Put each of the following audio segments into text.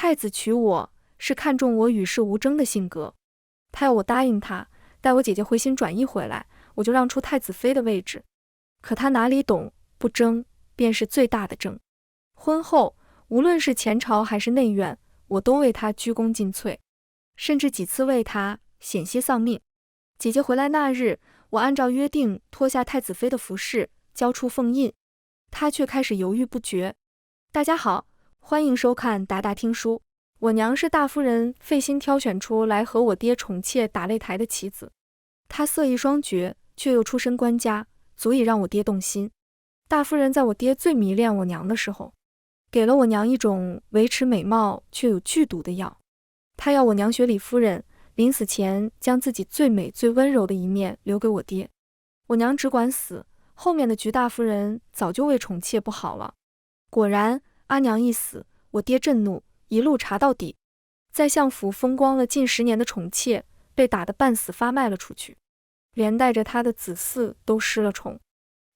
太子娶我是看中我与世无争的性格，他要我答应他，待我姐姐回心转意回来，我就让出太子妃的位置。可他哪里懂，不争便是最大的争。婚后，无论是前朝还是内院，我都为他鞠躬尽瘁，甚至几次为他险些丧命。姐姐回来那日，我按照约定脱下太子妃的服饰，交出凤印，他却开始犹豫不决。大家好，欢迎收看达达听书。我娘是大夫人费心挑选出来和我爹宠妾打擂台的棋子，她色艺双绝，却又出身官家，足以让我爹动心。大夫人在我爹最迷恋我娘的时候，给了我娘一种维持美貌却有剧毒的药。她要我娘学李夫人，临死前将自己最美最温柔的一面留给我爹。我娘只管死，后面的菊大夫人早就为宠妾不好了。果然，阿娘一死，我爹震怒，一路查到底。在相府风光了近10年的宠妾，被打得半死发卖了出去，连带着他的子嗣都失了宠，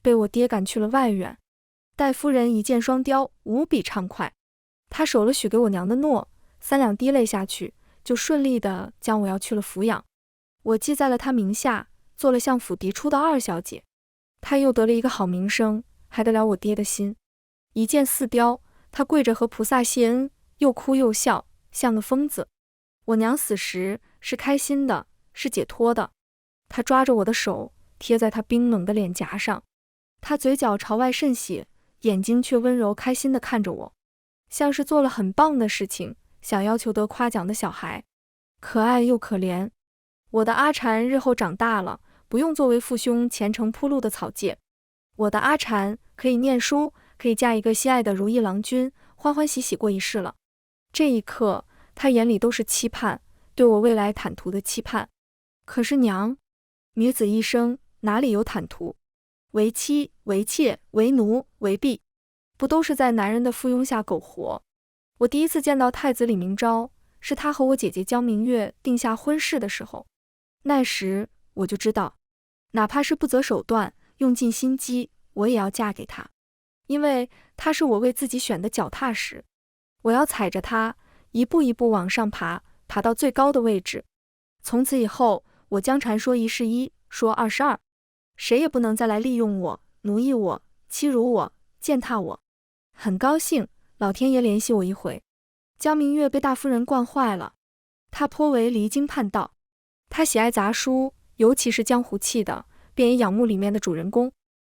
被我爹赶去了外院。戴夫人一箭双雕，无比畅快。他守了许给我娘的诺，3两滴泪下去，就顺利地将我要去了抚养。我记在了他名下，做了相府嫡出的2小姐。他又得了一个好名声，还得了我爹的心。一箭4雕，他跪着和菩萨谢恩，又哭又笑，像个疯子。我娘死时是开心的，是解脱的。他抓着我的手，贴在他冰冷的脸颊上，他嘴角朝外渗血，眼睛却温柔开心地看着我，像是做了很棒的事情，想要求得夸奖的小孩，可爱又可怜。我的阿蝉日后长大了，不用作为父兄前程铺路的草芥，我的阿蝉可以念书，可以嫁一个心爱的如意郎君，欢欢喜喜过一世了。这一刻，他眼里都是期盼，对我未来坦途的期盼。可是娘，女子一生哪里有坦途？为妻、为妾、为奴、为婢，不都是在男人的附庸下苟活？我第一次见到太子李明昭，是他和我姐姐江明月定下婚事的时候。那时我就知道，哪怕是不择手段，用尽心机，我也要嫁给他，因为他是我为自己选的脚踏实。我要踩着他，一步一步往上爬，爬到最高的位置。从此以后，我江蝉说1是1，说2是2，谁也不能再来利用我、奴役我、欺辱我、践踏我。很高兴，老天爷怜惜我一回。江明月被大夫人惯坏了，她颇为离经叛道。她喜爱杂书，尤其是江湖气的，便也仰慕里面的主人公。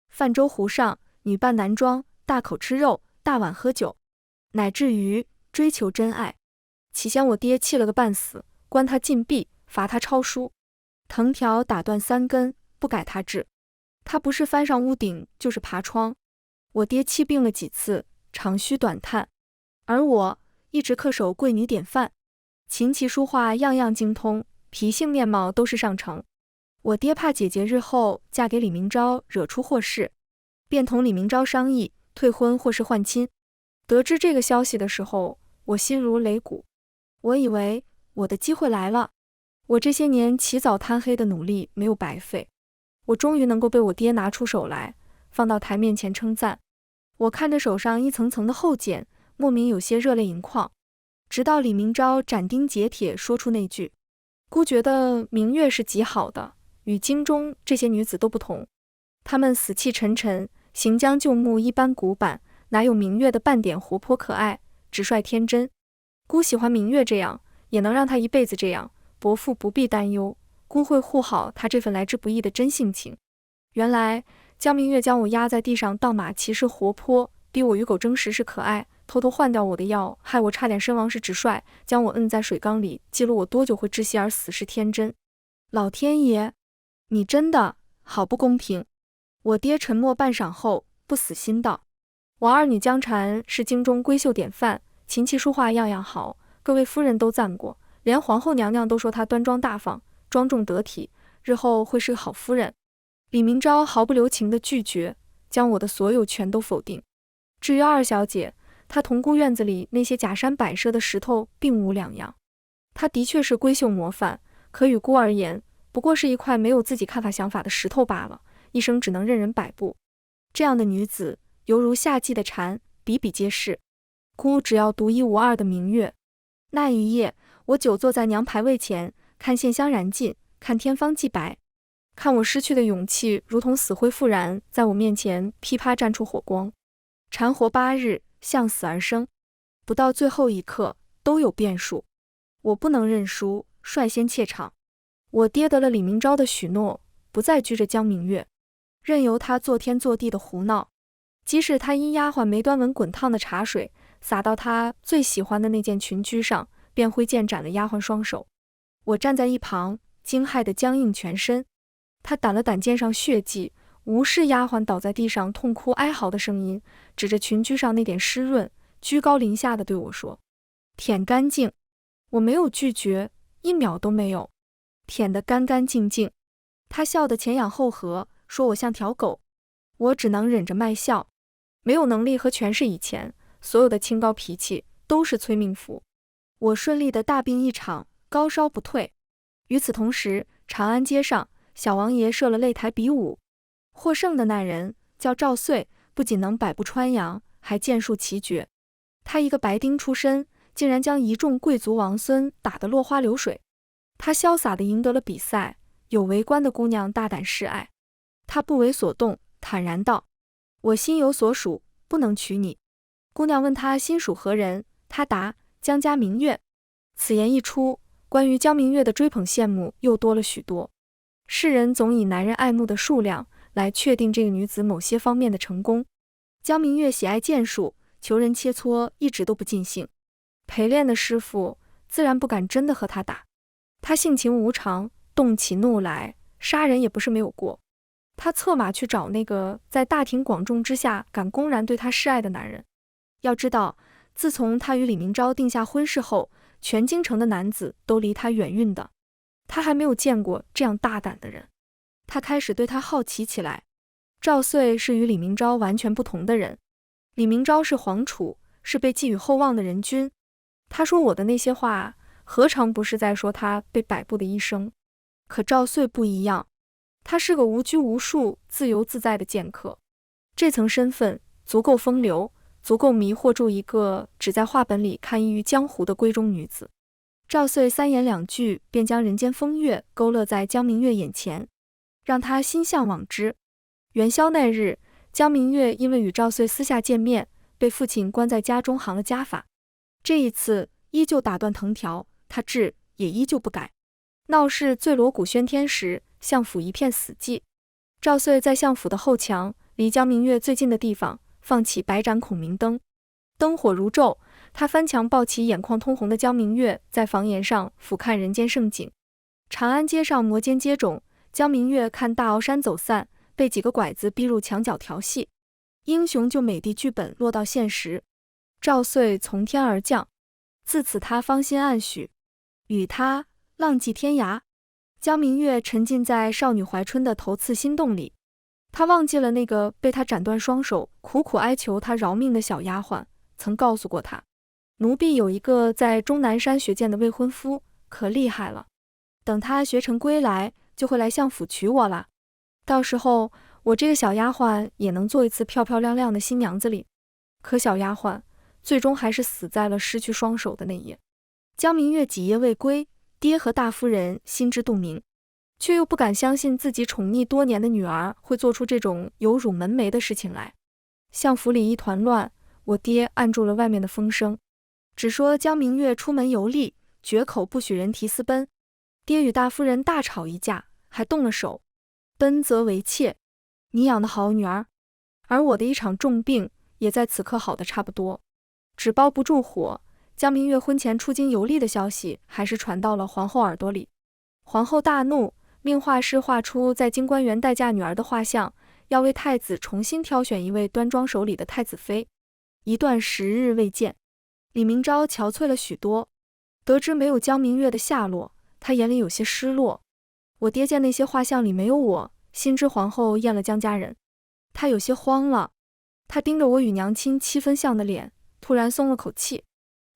泛舟湖上，女扮男装，大口吃肉，大碗喝酒，乃至于追求真爱。起先我爹气了个半死，关他禁闭，罚他抄书，藤条打断3根，不改他治。他不是翻上屋顶，就是爬窗。我爹气病了几次，长吁短叹，而我一直恪守贵女典范，琴棋书画样样精通，脾性面貌都是上乘。我爹怕姐姐日后嫁给李明昭惹出祸事，便同李明昭商议退婚或是换亲。得知这个消息的时候，我心如擂鼓。我以为我的机会来了，我这些年起早贪黑的努力没有白费，我终于能够被我爹拿出手来，放到台面前称赞。我看着手上一层层的厚茧，莫名有些热泪盈眶。直到李明昭斩钉截铁说出那句：姑觉得明月是极好的，与京中这些女子都不同，她们死气沉沉，行将就木一般古板，哪有明月的半点活泼可爱，直率天真。姑喜欢明月这样，也能让她一辈子这样，伯父不必担忧，姑会护好她这份来之不易的真性情。原来江明月将我压在地上倒马骑是活泼，逼我与狗争食是可爱，偷偷换掉我的药，害我差点身亡是直率，将我摁在水缸里，记录我多久会窒息而死是天真。老天爷，你真的好不公平。我爹沉默半晌后，不死心道：我二女江蝉是京中闺秀典范，琴棋书画样样好，各位夫人都赞过，连皇后娘娘都说她端庄大方，庄重得体，日后会是个好夫人。李明昭毫不留情地拒绝，将我的所有全都否定。至于2小姐，她同姑院子里那些假山摆设的石头并无两样。她的确是闺秀模范，可与姑而言，不过是一块没有自己看法想法的石头罢了，一生只能任人摆布。这样的女子，犹如夏季的蝉，比比皆是。姑只要独一无二的明月，那一夜，我久坐在娘牌位前，看线香燃尽，看天方既白，看我失去的勇气如同死灰复燃，在我面前噼啪绽出火光。缠活8日，向死而生，不到最后一刻都有变数。我不能认输，率先怯场。我爹得了李明昭的许诺，不再拘着江明月，任由他做天做地的胡闹。即使他因丫鬟没端稳滚烫的茶水，洒到他最喜欢的那件裙裾上，便挥剑斩了丫鬟双手。我站在一旁，惊骇得僵硬全身。他掸了掸剑上血迹，无视丫鬟倒在地上痛哭哀嚎的声音，指着裙裾上那点湿润，居高临下地对我说：“舔干净。”我没有拒绝，1秒都没有，舔得干干净净。他笑得前仰后合，说我像条狗。我只能忍着卖笑。没有能力和权势以前，所有的清高脾气都是催命符。我顺利的大病一场，高烧不退。与此同时，长安街上，小王爷设了擂台比武。获胜的那人叫赵穗，不仅能百步穿杨，还剑术奇绝。他一个白丁出身，竟然将一众贵族王孙打得落花流水。他潇洒地赢得了比赛，有围观的姑娘大胆示爱。他不为所动，坦然道：“我心有所属，不能娶你。”姑娘问他心属何人，他答：“江家明月。”此言一出，关于江明月的追捧羡慕又多了许多。世人总以男人爱慕的数量来确定这个女子某些方面的成功。江明月喜爱剑术，求人切磋一直都不尽兴。陪练的师傅自然不敢真的和他打。他性情无常，动起怒来，杀人也不是没有过。他策马去找那个在大庭广众之下敢公然对他示爱的男人。要知道，自从他与李明昭定下婚事后，全京城的男子都离他远运的。他还没有见过这样大胆的人。他开始对他好奇起来。赵穗是与李明昭完全不同的人。李明昭是皇储，是被寄予厚望的人君。他说我的那些话，何尝不是在说他被摆布的一生？可赵穗不一样，他是个无拘无束、自由自在的剑客。这层身份足够风流，足够迷惑住一个只在画本里看异于江湖的闺中女子。赵穗3言2句便将人间风月勾勒在江明月眼前，让他心向往之。元宵那日，江明月因为与赵穗私下见面，被父亲关在家中行了家法。这一次依旧打断藤条，他志也依旧不改。闹市最锣鼓喧天时，相府一片死寂。赵穗在相府的后墙，离江明月最近的地方放起百盏孔明灯，灯火如昼。他翻墙抱起眼眶通红的江明月，在房檐上俯瞰人间盛景。长安街上摩肩接踵，江明月看大鳌山走散，被几个拐子逼入墙角调戏。英雄救美的剧本落到现实，赵穗从天而降。自此他芳心暗许，与他浪迹天涯。江明月沉浸在少女怀春的头次心动里，他忘记了那个被他斩断双手、苦苦哀求他饶命的小丫鬟曾告诉过他，奴婢有一个在终南山学剑的未婚夫，可厉害了。等他学成归来，就会来相府娶我了。到时候，我这个小丫鬟也能做一次漂漂亮亮的新娘子里。可小丫鬟最终还是死在了失去双手的那夜。江明月几夜未归，爹和大夫人心知肚明，却又不敢相信自己宠溺多年的女儿会做出这种有辱门楣的事情来。相府里一团乱，我爹按住了外面的风声，只说江明月出门游历，绝口不许人提私奔。爹与大夫人大吵一架，还动了手。奔则为妾，你养的好女儿。而我的一场重病也在此刻好的差不多。纸包不住火，江明月婚前出京游历的消息还是传到了皇后耳朵里。皇后大怒，命画师画出在京官员待嫁女儿的画像，要为太子重新挑选一位端庄守礼的太子妃。一段10日未见，李明昭憔悴了许多。得知没有江明月的下落，他眼里有些失落。我爹见那些画像里没有我，心知皇后厌了江家人，他有些慌了。他盯着我与娘亲7分像的脸，突然松了口气。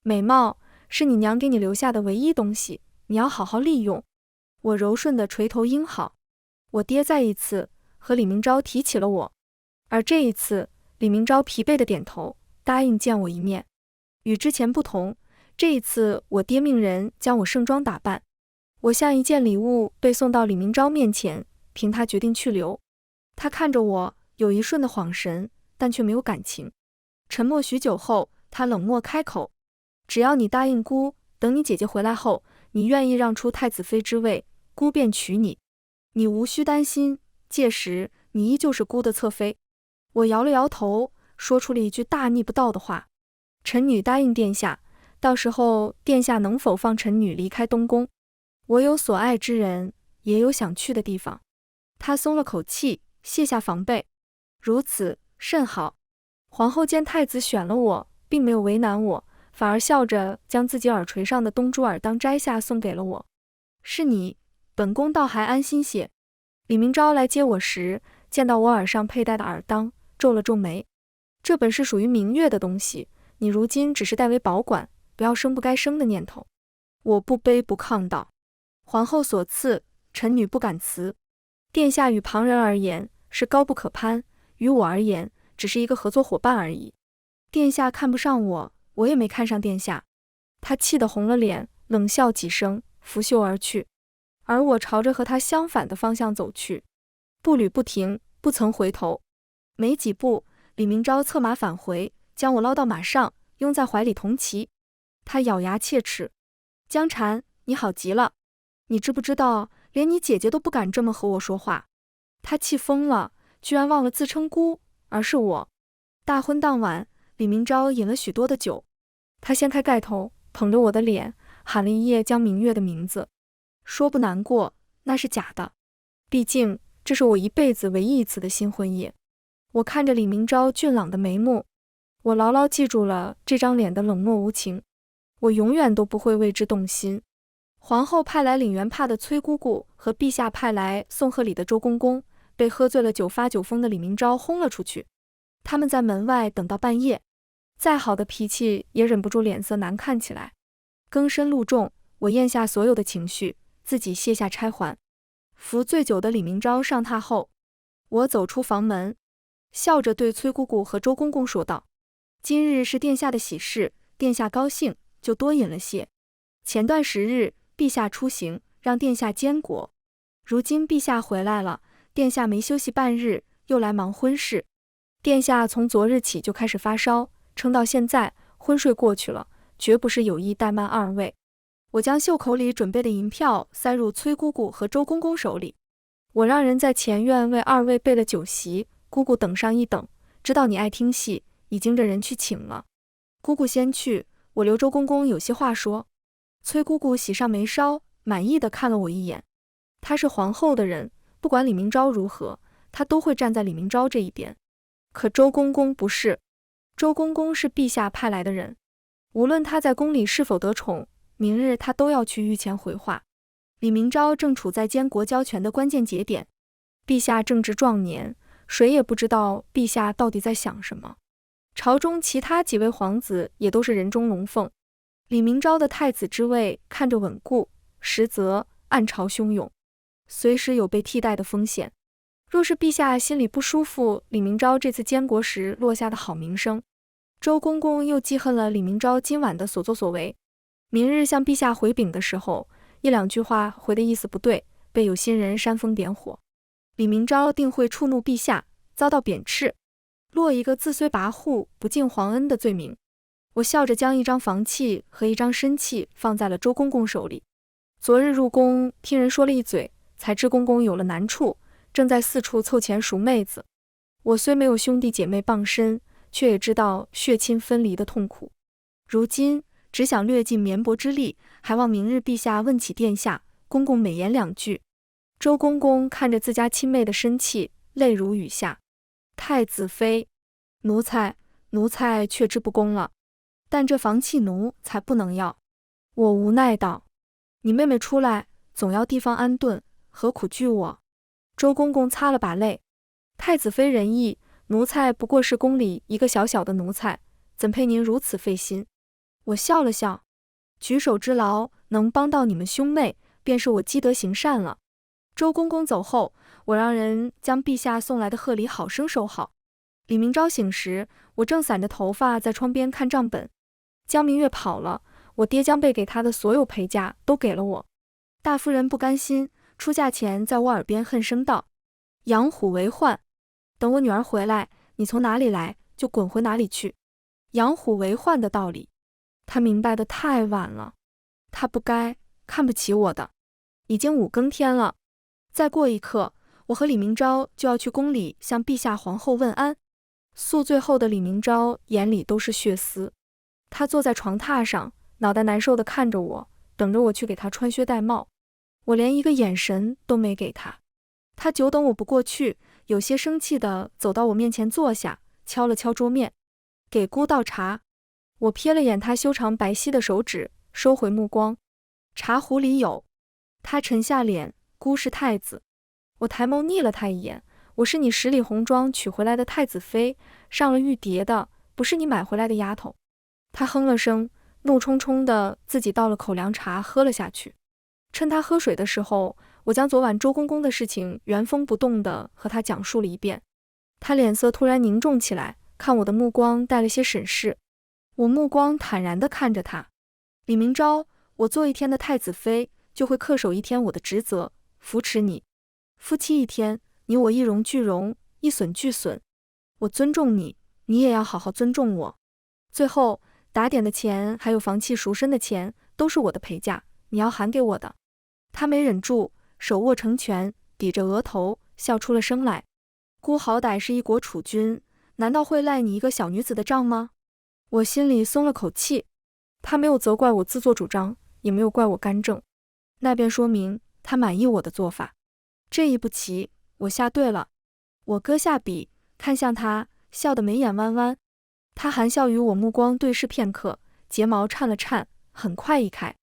美貌是你娘给你留下的唯一东西，你要好好利用。我柔顺地垂头应好。我爹再一次和李明昭提起了我，而这一次李明昭疲惫的点头，答应见我一面。与之前不同，这一次，我爹命人将我盛装打扮，我像一件礼物被送到李明昭面前，凭他决定去留。他看着我，有一瞬的恍神，但却没有感情。沉默许久后，他冷漠开口：“只要你答应姑，等你姐姐回来后，你愿意让出太子妃之位，姑便娶你。你无需担心，届时你依旧是姑的侧妃。”我摇了摇头，说出了一句大逆不道的话：“臣女答应殿下，到时候殿下能否放臣女离开东宫？我有所爱之人，也有想去的地方。”他松了口气，卸下防备：“如此甚好。”皇后见太子选了我，并没有为难我，反而笑着将自己耳垂上的东珠耳当摘下送给了我。“是你，本宫倒还安心些。”李明昭来接我时，见到我耳上佩戴的耳当，皱了皱眉：“这本是属于明月的东西，你如今只是代为保管，不要生不该生的念头。”我不卑不亢道：“皇后所赐，臣女不敢辞。殿下与旁人而言是高不可攀，于我而言只是一个合作伙伴而已。殿下看不上我，我也没看上殿下。”他气得红了脸，冷笑几声，拂袖而去。而我朝着和他相反的方向走去，步履不停，不曾回头。没几步，李明昭策马返回，将我捞到马上，拥在怀里同骑。他咬牙切齿：“江蝉，你好极了！你知不知道，连你姐姐都不敢这么和我说话。”他气疯了，居然忘了自称姑，而是我。大婚当晚，李明昭饮了许多的酒，他掀开盖头，捧着我的脸，喊了一夜江明月的名字。说不难过，那是假的，毕竟这是我一辈子唯一一次的新婚夜。我看着李明昭俊朗的眉目，我牢牢记住了这张脸的冷漠无情，我永远都不会为之动心。皇后派来领元怕的崔姑姑和陛下派来送贺礼的周公公，被喝醉了酒发酒疯的李明昭轰了出去。他们在门外等到半夜，再好的脾气也忍不住脸色难看起来。更深露重，我咽下所有的情绪，自己卸下钗环。扶醉酒的李明昭上榻后，我走出房门，笑着对崔姑姑和周公公说道：“今日是殿下的喜事，殿下高兴就多饮了些。前段时日陛下出行，让殿下监国，如今陛下回来了，殿下没休息半日，又来忙婚事。殿下从昨日起就开始发烧，撑到现在，昏睡过去了，绝不是有意怠慢二位。”我将袖口里准备的银票塞入崔姑姑和周公公手里。我让人在前院为二位备了酒席，姑姑等上一等，知道你爱听戏，已经着人去请了。姑姑先去，我留周公公有些话说。崔姑姑喜上眉梢，满意的看了我一眼。她是皇后的人，不管李明昭如何，她都会站在李明昭这一边。可周公公不是，周公公是陛下派来的人，无论他在宫里是否得宠，明日他都要去御前回话。李明昭正处在监国交权的关键节点，陛下正值壮年，谁也不知道陛下到底在想什么。朝中其他几位皇子也都是人中龙凤，李明昭的太子之位看着稳固，实则暗潮汹涌，随时有被替代的风险。若是陛下心里不舒服李明昭这次监国时落下的好名声，周公公又记恨了李明昭今晚的所作所为，明日向陛下回禀的时候，一两句话回的意思不对，被有心人煽风点火，李明昭定会触怒陛下，遭到贬斥，落一个自虽跋扈不敬皇恩的罪名。我笑着将一张房契和一张身契放在了周公公手里。昨日入宫听人说了一嘴，才知公公有了难处，正在四处凑钱赎妹子。我虽没有兄弟姐妹傍身，却也知道血亲分离的痛苦。如今只想略尽绵薄之力，还望明日陛下问起殿下，公公美言两句。周公公看着自家亲妹的身契，泪如雨下。太子妃，奴才却知不公了，但这房契奴才不能要。我无奈道：你妹妹出来，总要地方安顿，何苦拒我？周公公擦了把泪：太子妃仁义，奴才不过是宫里一个小小的奴才，怎配您如此费心？我笑了笑，举手之劳能帮到你们兄妹，便是我积德行善了。周公公走后，我让人将陛下送来的贺礼好生收好。李明昭醒时，我正散着头发在窗边看账本。江明月跑了，我爹将被给他的所有陪嫁都给了我。大夫人不甘心，出嫁前在我耳边恨声道：养虎为患，等我女儿回来，你从哪里来就滚回哪里去。养虎为患的道理，他明白得太晚了。他不该看不起我的。已经5更天了，再过一刻，我和李明昭就要去宫里向陛下皇后问安。宿醉后的李明昭眼里都是血丝，他坐在床榻上，脑袋难受地看着我，等着我去给他穿靴戴帽。我连一个眼神都没给他。他久等我不过去，有些生气地走到我面前坐下，敲了敲桌面，给姑倒茶。我瞥了眼他修长白皙的手指，收回目光。茶壶里有。他沉下脸，姑是太子。我抬眸睨了他一眼，我是你10里红妆娶回来的太子妃，上了玉蝶的，不是你买回来的丫头。他哼了声，怒冲冲的自己倒了口凉茶喝了下去。趁他喝水的时候，我将昨晚周公公的事情原封不动地和他讲述了一遍。他脸色突然凝重起来，看我的目光带了些审视。我目光坦然地看着他。李明昭，我做1天的太子妃，就会恪守1天我的职责，扶持你。夫妻1天，你我一荣俱荣，一损俱损。我尊重你，你也要好好尊重我。最后，打点的钱还有房契赎身的钱，都是我的陪嫁，你要还给我的。他没忍住，手握成拳，抵着额头，笑出了声来。姑好歹是一国储君，难道会赖你一个小女子的账吗？我心里松了口气。他没有责怪我自作主张，也没有怪我干政，那便说明他满意我的做法。这一步棋，我下对了。我搁下笔，看向他，笑得眉眼弯弯。他含笑与我目光对视片刻，睫毛颤了颤，很快移开。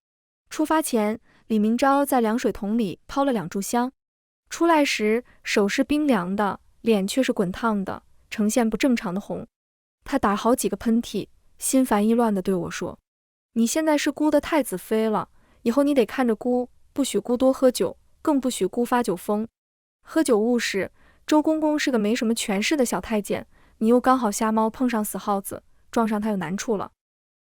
出发前，李明昭在凉水桶里抛了2炷香，出来时手是冰凉的，脸却是滚烫的，呈现不正常的红。他打好几个喷嚏，心烦意乱地对我说：你现在是姑的太子妃了，以后你得看着姑，不许姑多喝酒，更不许姑发酒疯。喝酒误事，周公公是个没什么权势的小太监，你又刚好瞎猫碰上死耗子，撞上他有难处了。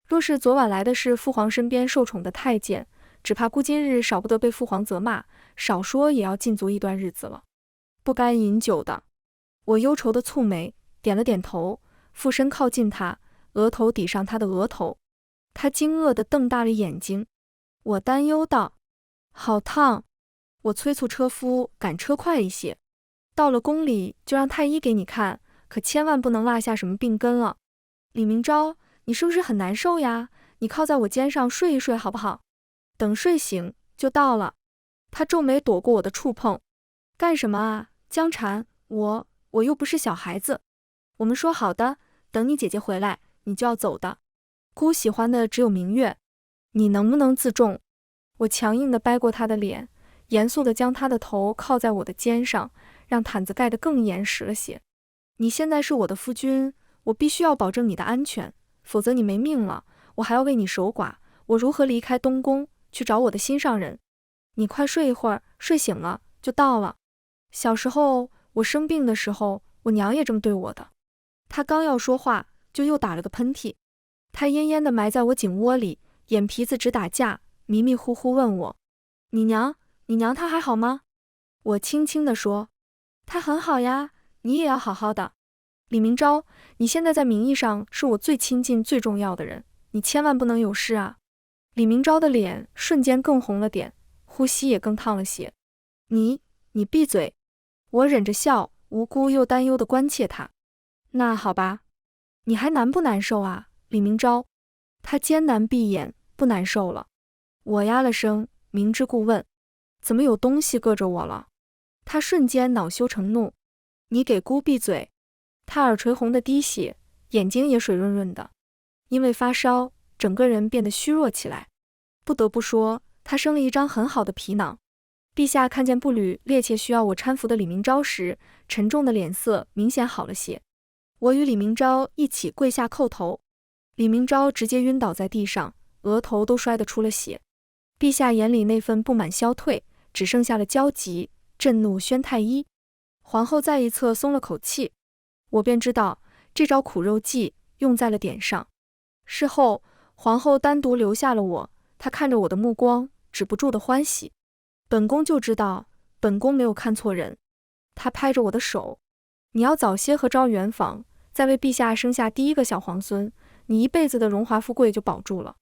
若是昨晚来的是父皇身边受宠的太监，只怕姑今日少不得被父皇责骂，少说也要禁足一段日子了。不该饮酒的。我忧愁的蹙眉，点了点头，俯身靠近他，额头抵上他的额头。他惊愕地瞪大了眼睛。我担忧道：好烫。我催促车夫赶车快一些，到了宫里就让太医给你看，可千万不能落下什么病根了。李明昭，你是不是很难受呀？你靠在我肩上睡一睡好不好？等睡醒就到了。他皱眉躲过我的触碰。干什么啊，江禅，我又不是小孩子。我们说好的，等你姐姐回来，你就要走的。姑喜欢的只有明月，你能不能自重？我强硬地掰过他的脸，严肃地将他的头靠在我的肩上，让毯子盖得更严实了些。你现在是我的夫君，我必须要保证你的安全，否则你没命了，我还要为你守寡，我如何离开东宫去找我的心上人？你快睡一会儿，睡醒了就到了。小时候我生病的时候，我娘也这么对我的。他刚要说话，就又打了个喷嚏。他恹恹地埋在我颈窝里，眼皮子直打架，迷迷糊糊问我：你娘她还好吗？我轻轻地说：她很好呀，你也要好好的。李明昭，你现在在名义上是我最亲近最重要的人，你千万不能有事啊。李明昭的脸瞬间更红了点，呼吸也更烫了些。你闭嘴。我忍着笑，无辜又担忧地关切他。那好吧，你还难不难受啊，李明昭？他艰难闭眼，不难受了。我压了声，明知故问：怎么有东西硌着我了？他瞬间恼羞成怒：你给姑闭嘴！他耳垂红得滴血，眼睛也水润润的，因为发烧，整个人变得虚弱起来。不得不说，他生了一张很好的皮囊。陛下看见步履趔趄需要我搀扶的李明昭时，沉重的脸色明显好了些。我与李明昭一起跪下叩头，李明昭直接晕倒在地上，额头都摔得出了血。陛下眼里那份不满消退，只剩下了焦急、震怒。宣太医，皇后在一侧松了口气。我便知道这招苦肉计用在了点上。事后，皇后单独留下了我，她看着我的目光止不住的欢喜。本宫就知道，本宫没有看错人。她拍着我的手，你要早些和昭圆房，再为陛下生下第一个小皇孙，你一辈子的荣华富贵就保住了。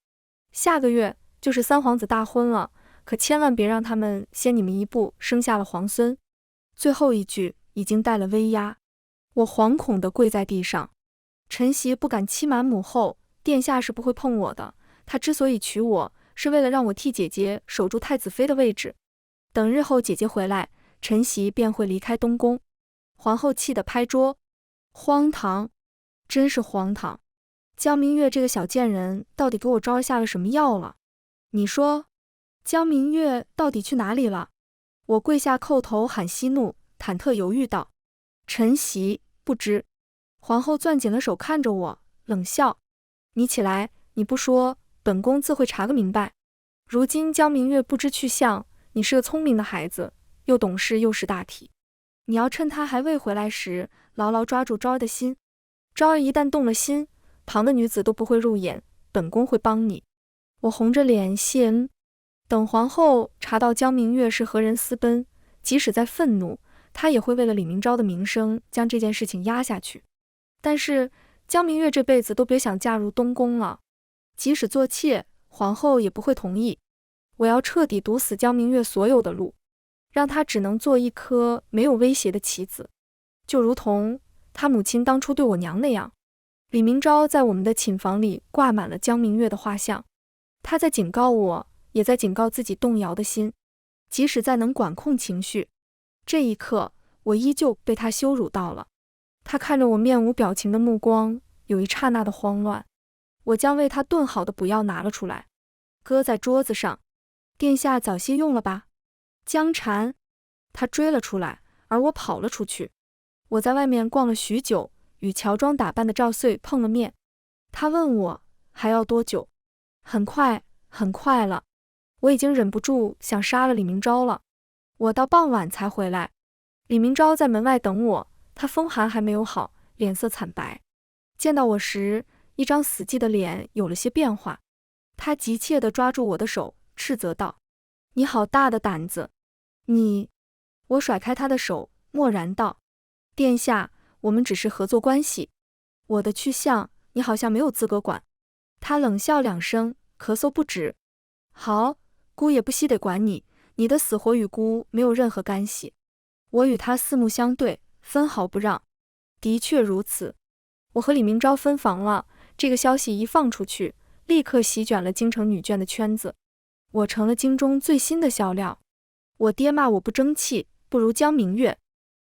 下个月就是三皇子大婚了，可千万别让他们先你们一步生下了皇孙。最后一句已经带了威压，我惶恐地跪在地上。晨曦不敢欺瞒母后，殿下是不会碰我的。他之所以娶我，是为了让我替姐姐守住太子妃的位置。等日后姐姐回来，晨曦便会离开东宫。皇后气得拍桌，荒唐，真是荒唐！江明月这个小贱人到底给我招下了什么药了？你说，江明月到底去哪里了？我跪下叩头喊息怒，忐忑犹豫道：晨曦，不知。皇后攥紧了手看着我，冷笑：你起来，你不说，本宫自会查个明白。如今江明月不知去向，你是个聪明的孩子，又懂事又识大体，你要趁他还未回来时，牢牢抓住昭儿的心。昭儿一旦动了心，旁的女子都不会入眼，本宫会帮你。我红着脸谢恩。等皇后查到江明月是和人私奔，即使再愤怒，她也会为了李明昭的名声将这件事情压下去。但是江明月这辈子都别想嫁入东宫了，即使做妾，皇后也不会同意。我要彻底堵死江明月所有的路，让她只能做一颗没有威胁的棋子，就如同她母亲当初对我娘那样。李明昭在我们的寝房里挂满了江明月的画像，他在警告我，也在警告自己动摇的心。即使再能管控情绪，这一刻我依旧被他羞辱到了。他看着我面无表情的目光有一刹那的慌乱。我将为他炖好的补药拿了出来，搁在桌子上。殿下早些用了吧。江禅，他追了出来，而我跑了出去。我在外面逛了许久，与乔装打扮的赵穗碰了面。他问我还要多久。很快很快了，我已经忍不住想杀了李明昭了。我到傍晚才回来，李明昭在门外等我，他风寒还没有好，脸色惨白。见到我时，一张死寂的脸有了些变化。他急切地抓住我的手，斥责道：你好大的胆子！你……我甩开他的手，默然道：殿下，我们只是合作关系，我的去向你好像没有资格管。他冷笑两声，咳嗽不止。好，姑也不稀得管你，你的死活与姑没有任何干系。我与他四目相对，分毫不让。的确如此，我和李明昭分房了，这个消息一放出去，立刻席卷了京城女眷的圈子，我成了京中最新的笑料。我爹骂我不争气，不如江明月。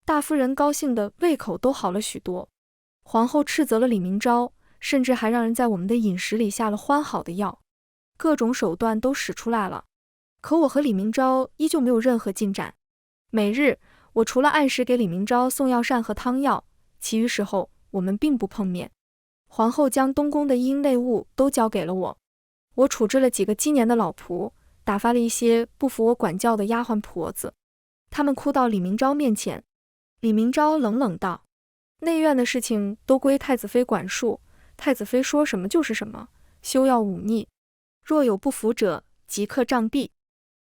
大夫人高兴的胃口都好了许多。皇后斥责了李明昭，甚至还让人在我们的饮食里下了欢好的药，各种手段都使出来了。可我和李明昭依旧没有任何进展。每日我除了按时给李明昭送药膳和汤药，其余时候我们并不碰面。皇后将东宫的阴内务都交给了我，我处置了几个积年的老仆，打发了一些不服我管教的丫鬟婆子。他们哭到李明昭面前。李明昭冷冷道：内院的事情都归太子妃管束，太子妃说什么就是什么，休要忤逆。若有不服者，即刻杖毙。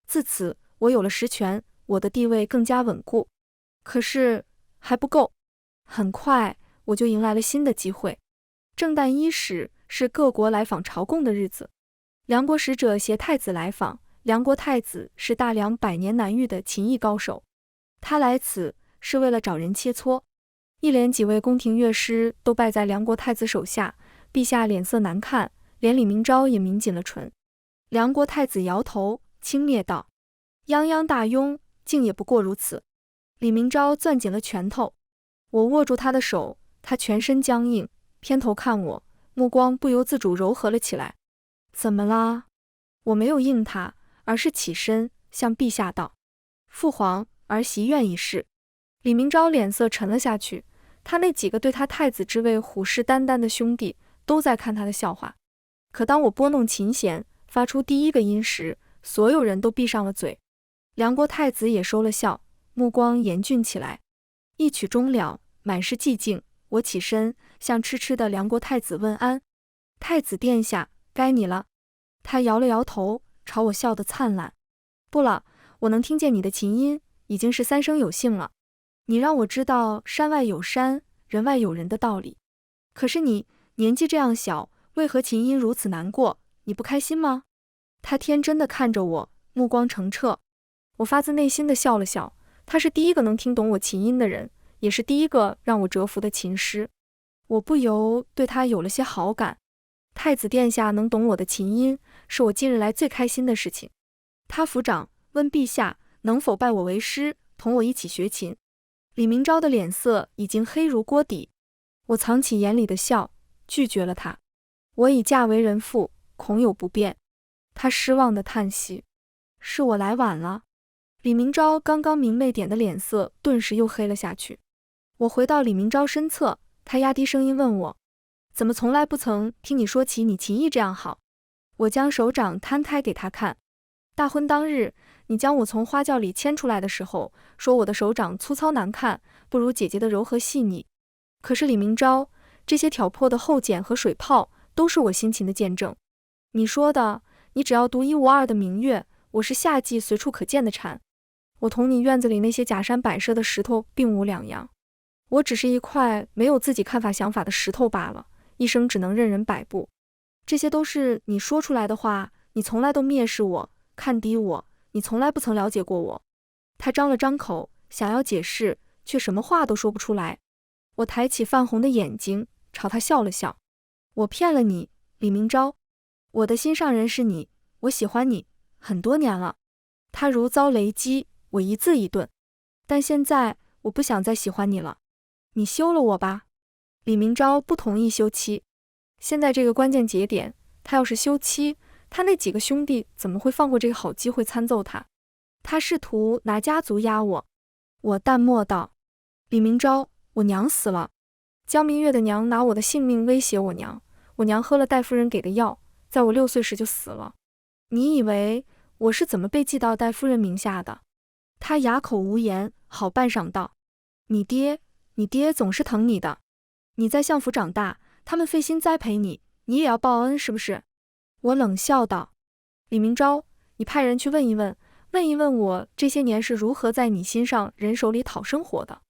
自此我有了实权，我的地位更加稳固。可是还不够，很快我就迎来了新的机会。正旦伊始是各国来访朝贡的日子，梁国使者携太子来访。梁国太子是大梁百年难遇的琴艺高手，他来此是为了找人切磋。一连几位宫廷乐师都败在梁国太子手下，陛下脸色难看，连李明昭也抿紧了唇。梁国太子摇头轻蔑道：泱泱大庸，竟也不过如此。李明昭攥紧了拳头，我握住他的手，他全身僵硬，偏头看我，目光不由自主柔和了起来。怎么啦？我没有应他，而是起身向陛下道：父皇，儿媳愿一试。李明昭脸色沉了下去，他那几个对他太子之位虎视眈眈的兄弟都在看他的笑话。可当我拨弄琴弦，发出第一个音时，所有人都闭上了嘴。梁国太子也收了笑，目光严峻起来。一曲终了，满是寂静，我起身向痴痴的梁国太子问安：太子殿下，该你了。他摇了摇头，朝我笑得灿烂。不了，我能听见你的琴音，已经是三生有幸了。你让我知道山外有山，人外有人的道理。可是你年纪这样小，为何琴音如此难过？你不开心吗？他天真地看着我，目光澄澈。我发自内心地笑了笑。他是第一个能听懂我琴音的人，也是第一个让我折服的琴师。我不由对他有了些好感。太子殿下能懂我的琴音，是我今日来最开心的事情。他抚掌，问陛下能否拜我为师，同我一起学琴。李明昭的脸色已经黑如锅底。我藏起眼里的笑，拒绝了他。我已嫁为人妇，恐有不便。他失望地叹息，是我来晚了。李明昭刚刚明媚点的脸色顿时又黑了下去。我回到李明昭身侧，他压低声音问我，怎么从来不曾听你说起你琴艺这样好？我将手掌摊开给他看。大婚当日，你将我从花轿里牵出来的时候，说我的手掌粗糙难看，不如姐姐的柔和细腻。可是李明昭，这些挑破的后茧和水泡，都是我辛勤的见证。你说的，你只要独一无二的明月，我是夏季随处可见的蝉。我同你院子里那些假山摆设的石头并无两样，我只是一块没有自己看法想法的石头罢了，一生只能任人摆布。这些都是你说出来的话，你从来都蔑视我，看低我，你从来不曾了解过我。他张了张口，想要解释，却什么话都说不出来。我抬起泛红的眼睛，朝他笑了笑。我骗了你，李明昭，我的心上人是你，我喜欢你很多年了。他如遭雷击，我一字一顿。但现在我不想再喜欢你了，你休了我吧。李明昭不同意休妻。现在这个关键节点，他要是休妻，他那几个兄弟怎么会放过这个好机会参奏他？他试图拿家族压我。我淡漠道，李明昭，我娘死了。江明月的娘拿我的性命威胁我娘，我娘喝了戴夫人给的药，在我6岁时就死了。你以为我是怎么被记到戴夫人名下的？他哑口无言，好半晌道，你爹总是疼你的，你在相府长大，他们费心栽培你，你也要报恩是不是？我冷笑道，李明昭，你派人去问一问我这些年是如何在你心上人手里讨生活的。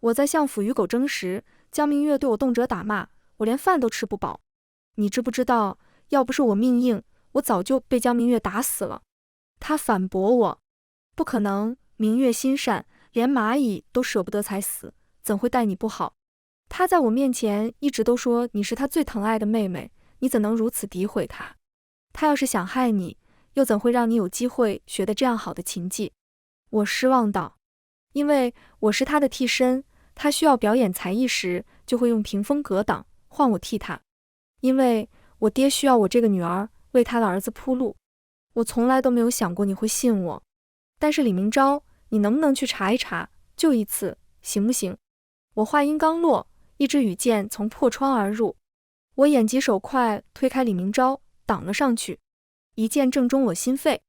我在相府与狗争食，江明月对我动辄打骂，我连饭都吃不饱。你知不知道，要不是我命硬，我早就被江明月打死了。他反驳我，不可能，明月心善，连蚂蚁都舍不得才死，怎会待你不好？他在我面前一直都说你是他最疼爱的妹妹，你怎能如此诋毁他？他要是想害你，又怎会让你有机会学得这样好的琴技？我失望道，因为我是他的替身，他需要表演才艺时，就会用屏风隔挡，换我替他。因为我爹需要我这个女儿为他的儿子铺路。我从来都没有想过你会信我。但是李明昭，你能不能去查一查，就一次，行不行？我话音刚落，一支羽箭从破窗而入，我眼疾手快推开李明昭，挡了上去，一箭正中我心肺。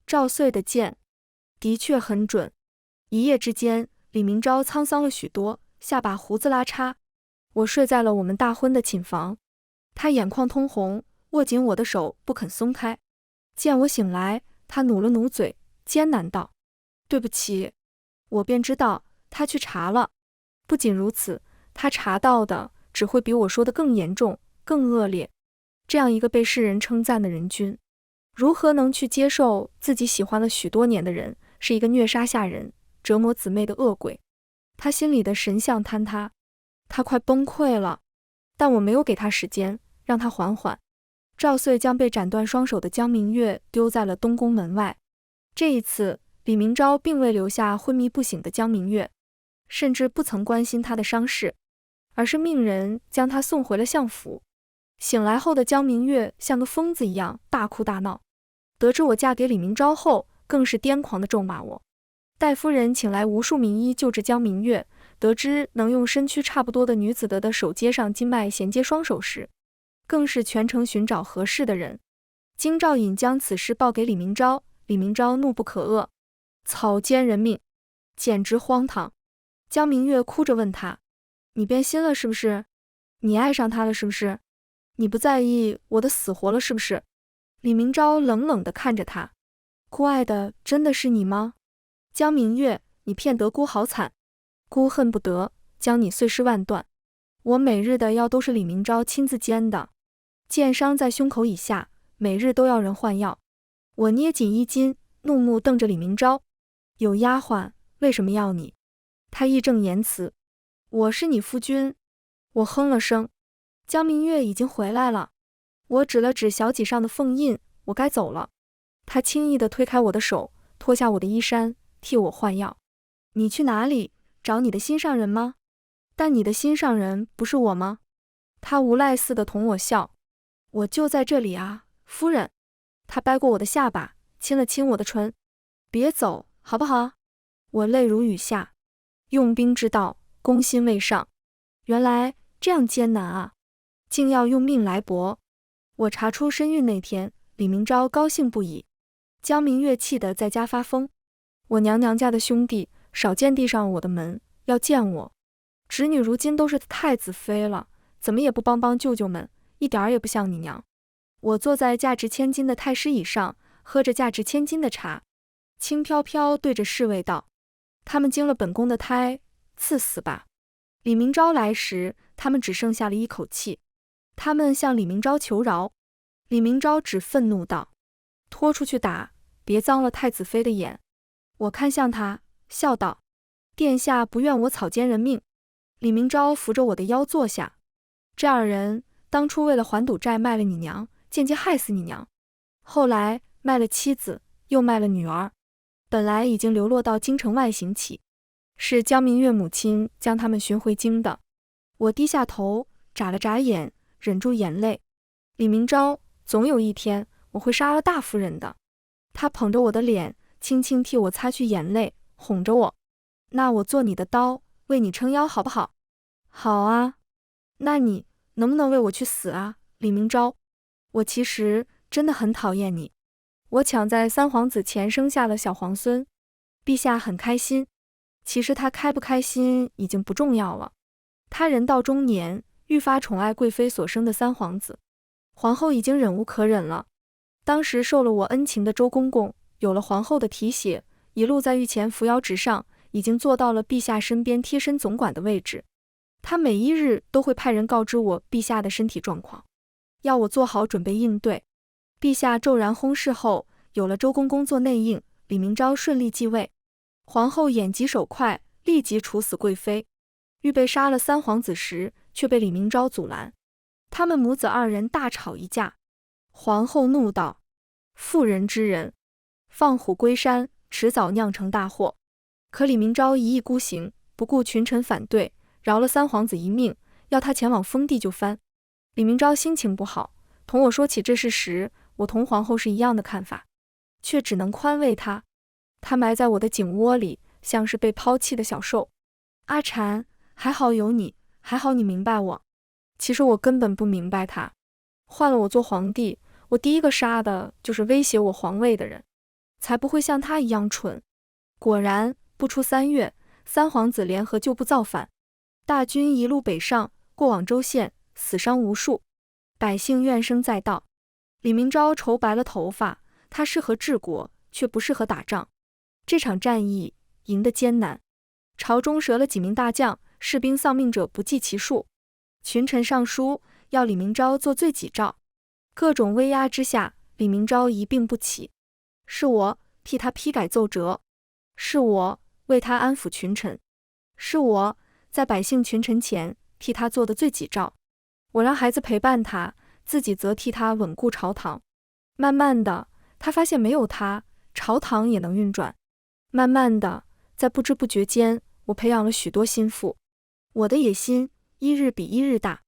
赵穗的箭的确很准。一夜之间，李明昭沧桑了许多，下巴胡子拉碴。我睡在了我们大婚的寝房，他眼眶通红，握紧我的手不肯松开。见我醒来，他努了努嘴，艰难道，对不起。我便知道他去查了。不仅如此，他查到的只会比我说的更严重，更恶劣。这样一个被世人称赞的人君，如何能去接受自己喜欢了许多年的人是一个虐杀下人、折磨姊妹的恶鬼？他心里的神像坍塌，他快崩溃了。但我没有给他时间，让他缓缓。赵穗将被斩断双手的江明月丢在了东宫门外。这一次，李明昭并未留下昏迷不醒的江明月，甚至不曾关心他的伤势，而是命人将他送回了相府。醒来后的江明月像个疯子一样大哭大闹，得知我嫁给李明昭后，更是癫狂地咒骂我。戴夫人请来无数名医救治江明月，得知能用身躯差不多的女子的手接上经脉衔接双手时，更是全程寻找合适的人。京兆尹将此事报给李明昭，李明昭怒不可遏，草菅人命，简直荒唐。江明月哭着问他，你变心了是不是？你爱上他了是不是？你不在意我的死活了是不是？李明钊冷冷地看着他，姑爱的真的是你吗？江明月，你骗得姑好惨，姑恨不得将你碎尸万段。我每日的药都是李明钊亲自煎的，剑伤在胸口以下，每日都要人换药。我捏紧衣襟，怒目瞪着李明钊，有丫鬟为什么要你？他义正言辞，我是你夫君。我哼了声，江明月已经回来了。我指了指小脊上的凤印，我该走了。他轻易地推开我的手，脱下我的衣衫，替我换药。你去哪里？找你的心上人吗？但你的心上人不是我吗？他无赖似的同我笑。我就在这里啊，夫人。他掰过我的下巴，亲了亲我的唇。别走，好不好？我泪如雨下。用兵之道，攻心未上。原来这样艰难啊，竟要用命来搏。我查出身孕那天，李明钊高兴不已，江明月气得在家发疯。我娘家的兄弟少见地上我的门，要见我。侄女如今都是太子妃了，怎么也不帮帮舅舅们，一点儿也不像你娘。我坐在价值千金的太师椅上，喝着价值千金的茶，轻飘飘对着侍卫道：他们惊了本宫的胎，赐死吧。李明钊来时，他们只剩下了一口气。他们向李明钊求饶，李明钊只愤怒道：拖出去打，别脏了太子妃的眼。我看向他，笑道：殿下不愿我草菅人命。李明钊扶着我的腰坐下，这二人当初为了还赌债卖了你娘，间接害死你娘，后来卖了妻子，又卖了女儿，本来已经流落到京城外行乞，是江明月母亲将他们寻回京的。我低下头，眨了眨眼，忍住眼泪。李明钊，总有一天我会杀了大夫人的。他捧着我的脸，轻轻替我擦去眼泪，哄着我：那我做你的刀，为你撑腰好不好？好啊。那你能不能为我去死啊，李明钊？我其实真的很讨厌你。我抢在三皇子前生下了小皇孙，陛下很开心。其实他开不开心已经不重要了。他人到中年，愈发宠爱贵妃所生的三皇子，皇后已经忍无可忍了。当时受了我恩情的周公公，有了皇后的提携，一路在御前扶摇直上，已经做到了陛下身边贴身总管的位置。他每一日都会派人告知我陛下的身体状况，要我做好准备应对。陛下骤然薨逝后，有了周公公做内应，李明钊顺利继位。皇后眼疾手快，立即处死贵妃。预备杀了三皇子时，却被李明钊阻拦。他们母子二人大吵一架。皇后怒道：妇人之仁，放虎归山，迟早酿成大祸。可李明钊一意孤行，不顾群臣反对，饶了三皇子一命，要他前往封地就藩。李明钊心情不好，同我说起这事时，我同皇后是一样的看法，却只能宽慰他。他埋在我的颈窝里，像是被抛弃的小兽。阿禅，还好有你，还好你明白我。其实我根本不明白他。换了我做皇帝，我第一个杀的就是威胁我皇位的人，才不会像他一样蠢。果然，不出3月，三皇子联合旧部造反，大军一路北上，过往州县，死伤无数，百姓怨声载道。李明钊愁白了头发，他适合治国，却不适合打仗。这场战役赢得艰难，朝中折了几名大将，士兵丧命者不计其数。群臣上书要李明钊做罪己诏，各种威压之下，李明钊一病不起。是我替他批改奏折，是我为他安抚群臣，是我在百姓群臣前替他做的罪己诏。我让孩子陪伴他，自己则替他稳固朝堂。慢慢的，他发现没有他，朝堂也能运转。慢慢的，在不知不觉间，我培养了许多心腹。我的野心一日比一日大。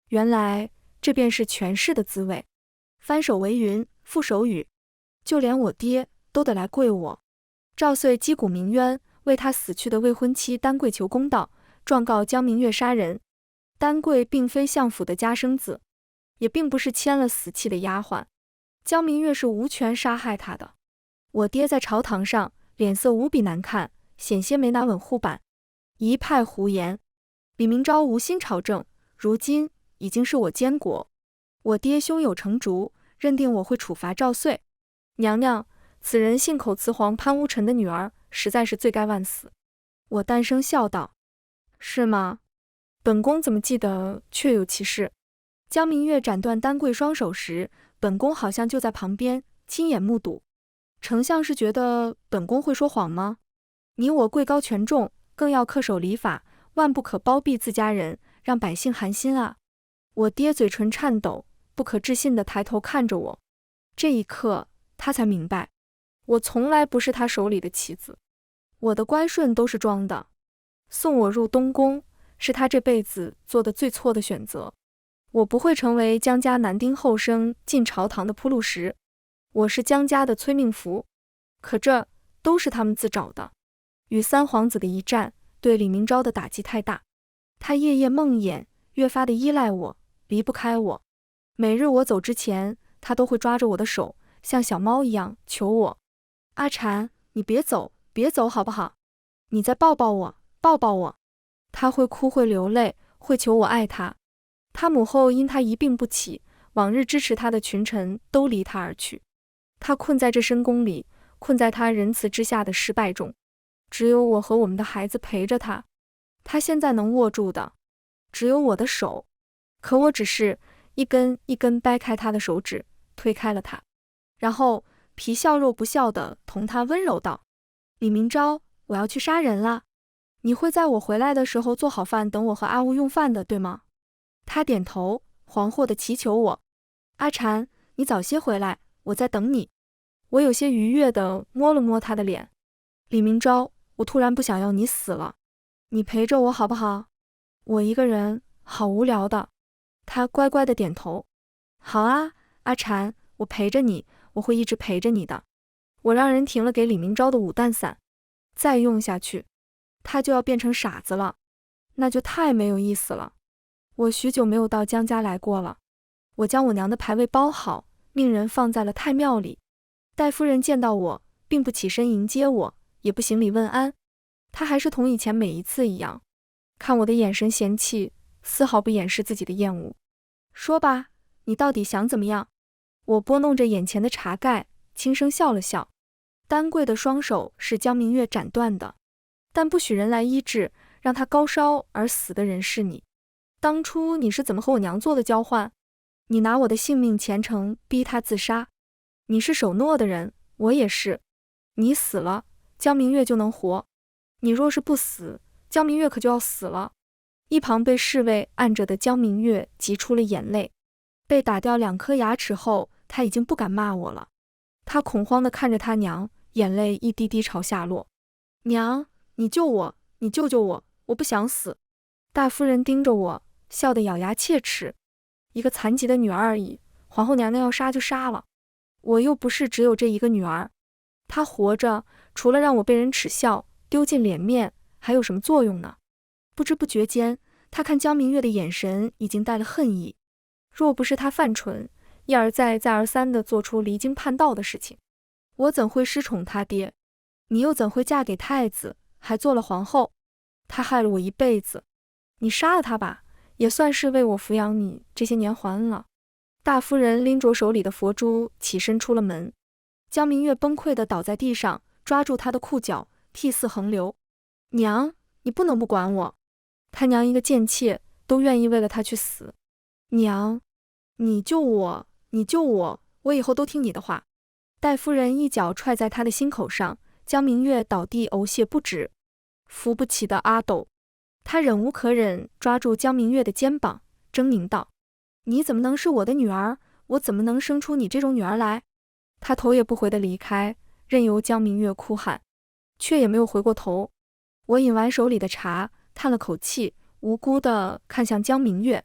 原来这便是权势的滋味。翻手为云，覆手雨，就连我爹都得来跪我。赵遂击鼓鸣冤，为他死去的未婚妻丹桂求公道，状告江明月杀人。丹桂并非相府的家生子，也并不是签了死契的丫鬟，江明月是无权杀害他的。我爹在朝堂上脸色无比难看，险些没拿稳护板，一派胡言。李明钊无心朝政，如今已经是我监国，我爹胸有成竹，认定我会处罚赵岁。娘娘，此人信口雌黄潘无尘的女儿，实在是罪该万死。我单声笑道：是吗？本宫怎么记得确有其事？江明月斩断丹桂双手时，本宫好像就在旁边，亲眼目睹。丞相是觉得本宫会说谎吗？你我贵高权重，更要恪守礼法，万不可包庇自家人，让百姓寒心啊！我爹嘴唇颤抖，不可置信地抬头看着我。这一刻，他才明白，我从来不是他手里的棋子，我的乖顺都是装的。送我入东宫，是他这辈子做的最错的选择。我不会成为江家男丁后生进朝堂的铺路石，我是江家的催命符。可这都是他们自找的。与三皇子的一战，对李明昭的打击太大，他夜夜梦魇，越发的依赖我，离不开我。每日我走之前，他都会抓着我的手，像小猫一样求我：阿婵，你别走，别走好不好？你再抱抱我，抱抱我。他会哭，会流泪，会求我爱他。他母后因他一病不起，往日支持他的群臣都离他而去。他困在这深宫里，困在他仁慈之下的失败中，只有我和我们的孩子陪着他。他现在能握住的，只有我的手。可我只是一根一根掰开他的手指，推开了他，然后皮笑肉不笑地同他温柔道：李明昭，我要去杀人了。你会在我回来的时候做好饭，等我和阿乌用饭的，对吗？他点头，惶惑地祈求我：阿婵，你早些回来，我在等你。我有些愉悦地摸了摸他的脸。李明昭，我突然不想要你死了，你陪着我好不好？我一个人好无聊的。他乖乖地点头。好啊，阿婵，我陪着你，我会一直陪着你的。我让人停了给李明昭的5弹伞，再用下去，他就要变成傻子了，那就太没有意思了。我许久没有到江家来过了。我将我娘的牌位包好，命人放在了太庙里。戴夫人见到我，并不起身迎接我，也不行礼问安，她还是同以前每一次一样，看我的眼神嫌弃，丝毫不掩饰自己的厌恶。说吧，你到底想怎么样？我拨弄着眼前的茶盖，轻声笑了笑。丹桂的双手是江明月斩断的，但不许人来医治，让他高烧而死的人是你。当初你是怎么和我娘做的交换？你拿我的性命虔诚逼他自杀。你是守诺的人，我也是。你死了，江明月就能活。你若是不死，江明月可就要死了。一旁被侍卫按着的江明月急出了眼泪。被打掉2颗牙齿后，他已经不敢骂我了。他恐慌地看着他娘，眼泪一滴滴朝下落。娘，你救我，你救救我，我不想死。大夫人盯着我，笑得咬牙切齿。一个残疾的女儿而已，皇后娘娘要杀就杀了。我又不是只有这一个女儿，她活着，除了让我被人耻笑，丢尽脸面，还有什么作用呢？不知不觉间，他看江明月的眼神已经带了恨意。若不是他犯蠢，一而再再而三地做出离经叛道的事情，我怎会失宠他爹？你又怎会嫁给太子，还做了皇后？他害了我一辈子，你杀了他吧，也算是为我抚养你这些年还了。大夫人拎着手里的佛珠，起身出了门。江明月崩溃地倒在地上，抓住他的裤脚，涕泗横流。娘，你不能不管我。他娘一个贱妾，都愿意为了他去死。娘，你救我，你救我，我以后都听你的话。戴夫人一脚踹在他的心口上，江明月倒地呕血不止。扶不起的阿斗。他忍无可忍，抓住江明月的肩膀，狰狞道：你怎么能是我的女儿？我怎么能生出你这种女儿来？他头也不回地离开，任由江明月哭喊，却也没有回过头。我饮完手里的茶，叹了口气，无辜地看向江明月。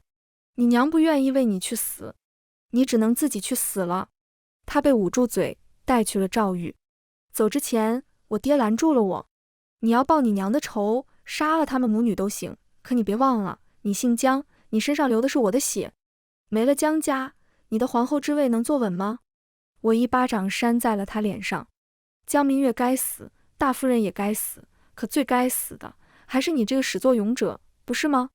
你娘不愿意为你去死，你只能自己去死了。他被捂住嘴，带去了赵玉。走之前，我爹拦住了我。你要报你娘的仇，杀了他们母女都行，可你别忘了，你姓江，你身上流的是我的血。没了江家，你的皇后之位能坐稳吗？我一巴掌扇在了他脸上。江明月该死，大夫人也该死，可最该死的还是你这个始作俑者，不是吗？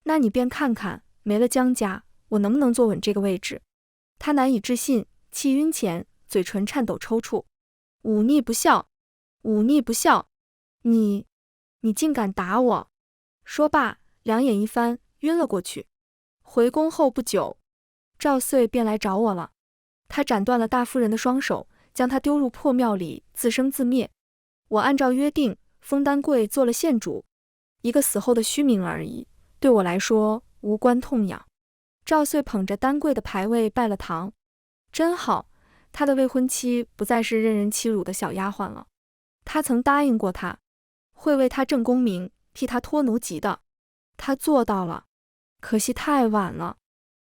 那你便看看，没了江家，我能不能坐稳这个位置？他难以置信，气晕前，嘴唇颤抖抽搐。忤逆不孝，忤逆不孝！你竟敢打我！说罢，两眼一翻，晕了过去。回宫后不久，赵遂便来找我了。他斩断了大夫人的双手，将她丢入破庙里，自生自灭。我按照约定，封丹桂做了县主，一个死后的虚名而已，对我来说无关痛痒。赵遂捧着丹桂的牌位拜了堂，真好，他的未婚妻不再是任人欺辱的小丫鬟了。他曾答应过他，会为他正功名，替他脱奴籍的，他做到了。可惜太晚了，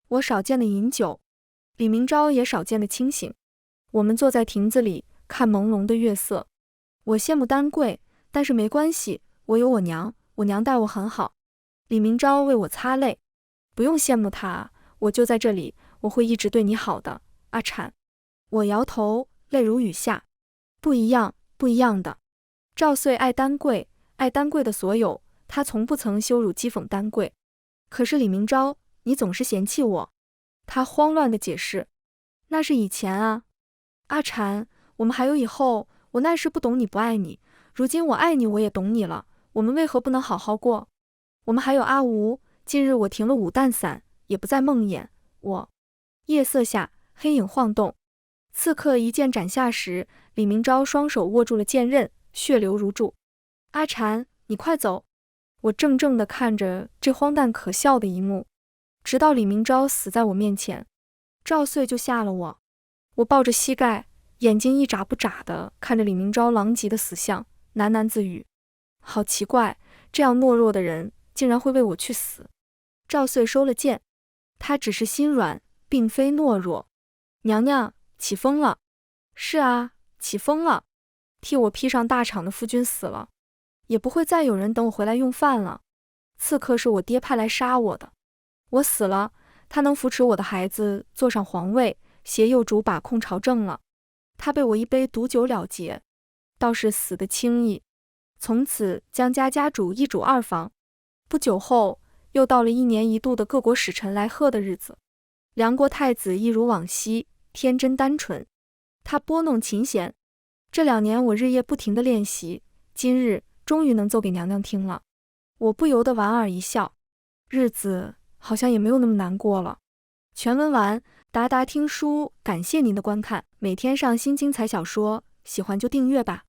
我少见的饮酒，李明昭也少见的清醒。我们坐在亭子里看朦胧的月色，我羡慕丹桂，但是没关系，我有我娘，我娘待我很好。李明昭为我擦泪，不用羡慕他，我就在这里，我会一直对你好的，阿产。我摇头，泪如雨下。不一样，不一样的。赵遂爱丹桂，爱丹桂的所有，他从不曾羞辱讥讽丹桂。可是李明昭，你总是嫌弃我。他慌乱地解释，那是以前啊，阿产，我们还有以后，我那时不懂你不爱你，如今我爱你，我也懂你了，我们为何不能好好过？我们还有阿吴，近日我停了五弹伞，也不再梦魇。夜色下，黑影晃动，刺客一剑斩下时，李明昭双手握住了剑刃，血流如注。阿产，你快走！我怔怔地看着这荒诞可笑的一幕，直到李明昭死在我面前，赵遂就吓了我。我抱着膝盖，眼睛一眨不眨地看着李明昭狼藉的死相，喃喃自语：好奇怪，这样懦弱的人竟然会为我去死。赵遂收了剑，他只是心软，并非懦弱。娘娘，起风了。是啊，起风了。替我披上大氅的夫君死了，也不会再有人等我回来用饭了。刺客是我爹派来杀我的，我死了，他能扶持我的孩子坐上皇位，携幼主把控朝政了。他被我一杯毒酒了结，倒是死得轻易。从此江家家主一主二房。不久后，又到了1年1度的各国使臣来贺的日子。梁国太子一如往昔，天真单纯。他拨弄琴弦，这2年我日夜不停地练习，今日终于能奏给娘娘听了。我不由得莞尔一笑，日子好像也没有那么难过了。全文完，达达听书，感谢您的观看，每天上新精彩小说，喜欢就订阅吧。